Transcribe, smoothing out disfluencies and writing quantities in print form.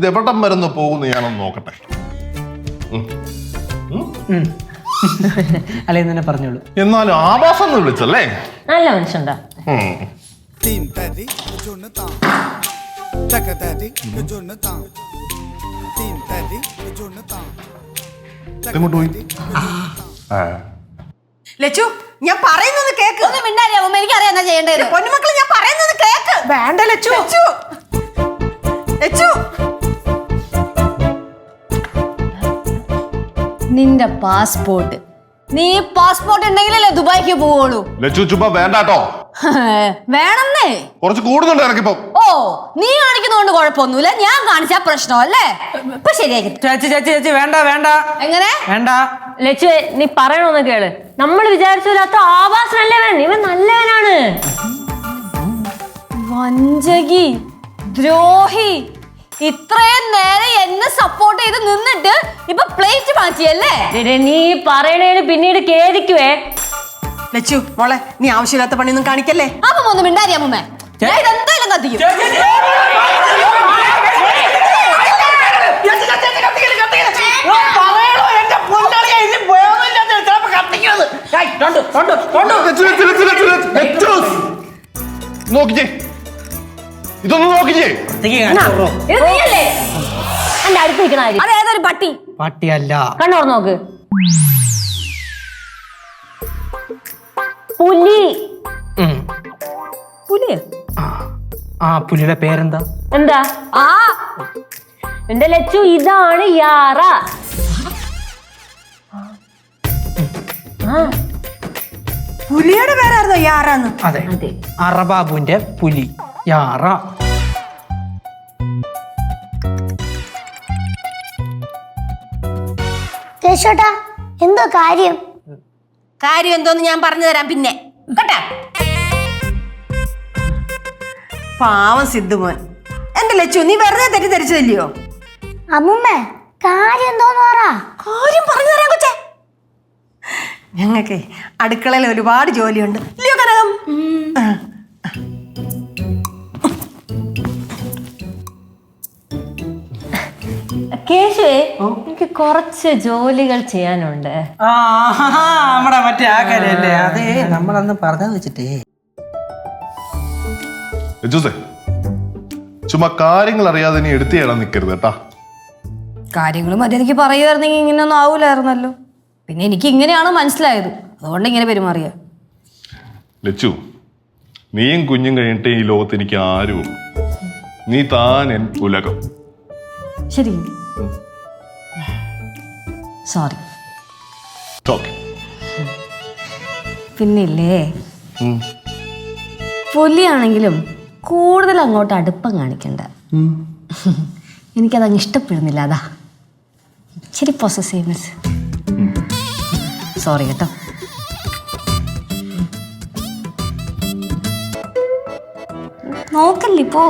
ഇത് എവിടം വരുന്ന് പോകുന്നു ഞാനൊന്ന് നോക്കട്ടെ. അല്ലെ തന്നെ പറഞ്ഞോളൂ. എന്നാലും ആഭാസം എന്ന് വിളിച്ചല്ലേ? നല്ല മനുഷ്യണ്ടാ. എങ്ങോട്ട് പോയി? ലച്ചു, ഞാൻ പറയുന്നത് കേക്ക്. ഒന്നും മിണ്ടാരിയാ അമ്മ, എനിക്കറിയാം എന്നാ ചെയ്യേണ്ടത്. പൊന്നുമക്കളെ, ഞാൻ പറയുന്നത് കേക്ക്. വേണ്ട ലച്ചു. ലച്ചു, നിന്റെ പാസ്പോർട്ട്, നീ പാസ്പോർട്ട് ഉണ്ടെങ്കിലല്ലേ ദുബായിക്ക് പോവുള്ളൂ. ലച്ചു ചുമ്മാ വേണ്ടാട്ടോ. വേണമെന്നേ കുറച്ച് കൂടുന്നുണ്ട് ഇറക്കിപ്പോ. ഓ, നീ കാണിക്കുന്നതുകൊണ്ട് കുഴപ്പമൊന്നുമില്ല, ഞാൻ കാണിച്ചാ പ്രശ്നമല്ലേ? ഇപ്പൊ ശരിയാക്കി. ചേച്ചി ചേച്ചി ചേച്ചി വേണ്ട വേണ്ട. എങ്ങനെ വേണ്ട? ലച്ചു, നീ പറയണോന്ന് കേള്. നമ്മൾ വിചാരിച്ചില്ലാത്ത ആവാസനല്ലേ വേണം. ഇവൻ നല്ലവനാണ്. വഞ്ചകി, ദ്രോഹി, ഇത്രയും നേരം എന്നെ സപ്പോർട്ട് ചെയ്ത് നിന്നിട്ട് ഇപ്പൊ പ്ലേറ്റ് മാറ്റിയല്ലേ? നീ പറയണേന് പിന്നീട് കേദിക്കുവേ. ലച്ചു മോളെ, നീ ആവശ്യമില്ലാത്ത പണിയൊന്നും കാണിക്കല്ലേ. അപ്പൊ ഒന്ന് മിണ്ടാരി അമ്മേ, ഇതെന്തായാലും കത്തിക്കും. നോക്കിച്ചേ, ഇതൊന്ന് നോക്കിച്ചേ. ഇത് നീയല്ലേ എന്റെ അടുത്ത് നിൽക്കണ കാര്യം? അതേതൊരു പട്ടി? പട്ടിയല്ല. കണ്ണോർ നോക്ക്. പുലി. പുലിയോ? ആ പുലിയുടെ പേരെന്താ? എന്താ? ആ എന്റെ ലച്ചു, ഇതാണ് യാറ. പുലിയുടെ പേരായിരുന്നോ യാറാന്ന്? അതെ, അറബാബുവിന്റെ പുലി യാറ. കേശോട്ടാ, എന്തോ കാര്യം? കാര്യം എന്തോന്ന് ഞാൻ പറഞ്ഞു തരാം പിന്നെ, കേട്ടാ? പാവം സിദ്ധുമോൻ. എന്റെ ലച്ചു, നീ വെറുതെ തെറ്റിദ്ധരിച്ചതില്ലയോ? അമ്മുമ്മേ, കാര്യം എന്തോന്ന് പറ. കാര്യം പറഞ്ഞു തരാൻ കൊച്ചേ. ഞങ്ങൾക്ക് അടുക്കളയിൽ ഒരുപാട് ജോലിയുണ്ട്, ഇല്ലയോ കനകം? കേശുവേ, എനിക്ക് കുറച്ച് ജോലികൾ ചെയ്യാനുണ്ട്. നമ്മുടെ മറ്റേ ആ കാര്യല്ലേ, അതെ നമ്മളന്ന് പറഞ്ഞു വെച്ചിട്ടേ. ലച്ചൂസേ, ചുമ്മാ കാര്യങ്ങൾ അറിയാതെ നീ എടുത്തു ചെയ്യാൻ നിൽക്കരുത് കേട്ടാ. കാര്യങ്ങൾ മര്യാദയ്ക്ക് പറയുമായിരുന്നെങ്കിൽ ഇങ്ങനെയൊന്നും ആവൂലായിരുന്നല്ലോ. പിന്നെ എനിക്ക് ഇങ്ങനെയാണ് മനസ്സിലായത്, അതുകൊണ്ട് ഇങ്ങനെ പെരുമാറിയ. ലച്ചു, നീയും കുഞ്ഞും കഴിഞ്ഞിട്ട് ഈ ലോകത്ത് എനിക്ക് ആരും. നീ താൻ എൻ ഉലകം. ശരി, സോറി. പിന്നില്ലേ, പുലിയാണെങ്കിലും കൂടുതൽ അങ്ങോട്ട് അടുപ്പം കാണിക്കണ്ട. എനിക്കതങ്ങ് ഇഷ്ടപ്പെടുന്നില്ല, അതാ ശരി. പൊസസീവ്നെസ്. സോറി കേട്ടോ. നോക്കല്ലേ, പോ.